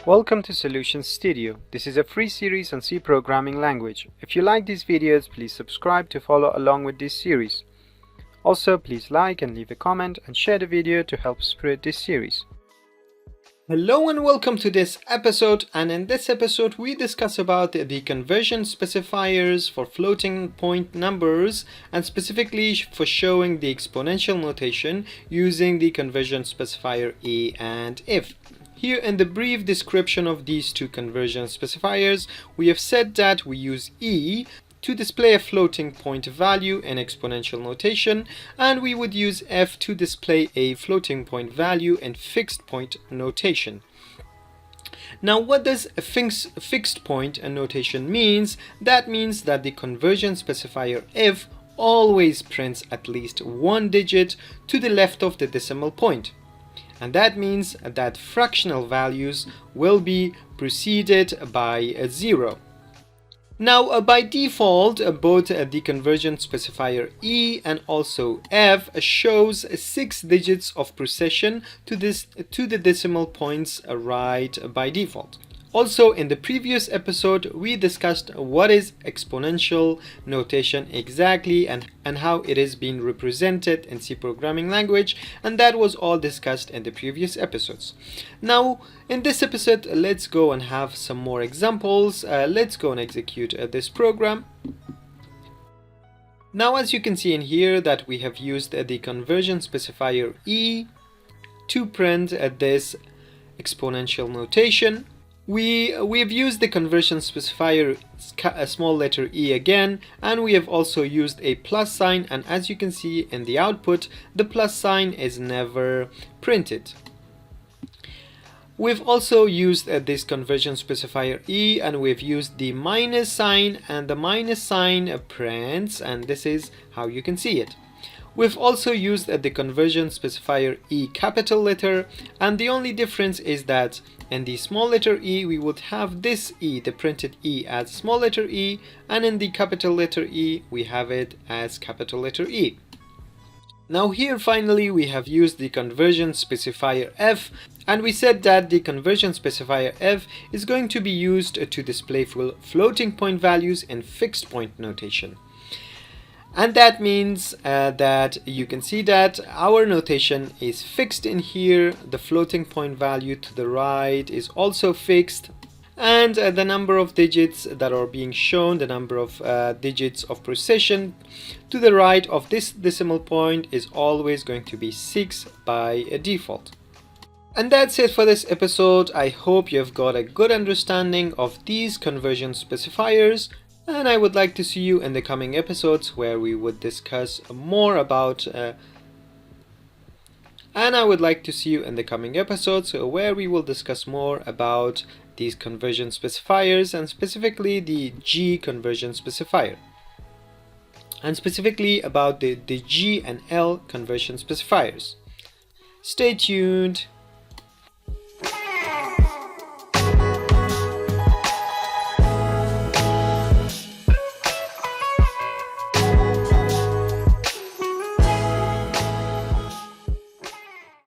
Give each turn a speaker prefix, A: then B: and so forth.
A: Welcome to Solutions Studio. This is a free series on C programming language. If you like these videos, please subscribe to follow along with this series. Also, please like and leave a comment and share the video to help spread this series. Hello and welcome to this episode, and in this episode we discuss about the conversion specifiers for floating point numbers, and specifically for showing the exponential notation using the conversion specifier e and if. Here in the brief description of these two conversion specifiers, we have said that we use e to display a floating point value in exponential notation, and we would use f to display a floating point value in fixed point notation. Now, what does a fixed point notation means? That means that the conversion specifier if always prints at least one digit to the left of the decimal point. And that means that fractional values will be preceded by a 0. Now, by default, both the conversion specifier e and also f shows 6 digits of precision to the decimal points right by default. Also, in the previous episode, we discussed what is exponential notation exactly and how it is being represented in C programming language, and that was all discussed in the previous episodes. Now, in this episode, let's go and have some more examples. Let's go and execute this program. Now, as you can see in here, that we have used the conversion specifier e to print this exponential notation. We've used the conversion specifier a small letter e again, and we have also used a plus sign, and as you can see in the output, the plus sign is never printed. We've also used this conversion specifier e, and we've used the minus sign, and the minus sign prints, and this is how you can see it. We've also used the conversion specifier e capital letter, and the only difference is that in the small letter e we would have this e, the printed e, as small letter e, and in the capital letter E we have it as capital letter E. Now here finally we have used the conversion specifier f, and we said that the conversion specifier f is going to be used to display floating point values in fixed point notation. And that means that you can see that our notation is fixed in here, the floating point value to the right is also fixed, and the number of digits that are being shown, the number of digits of precision to the right of this decimal point is always going to be 6 by default. And that's it for this episode. I hope you've got a good understanding of these conversion specifiers, and I would like to see you in the coming episodes where we would discuss more about these conversion specifiers, and specifically the G conversion specifier, and specifically about the G and L conversion specifiers. Stay tuned.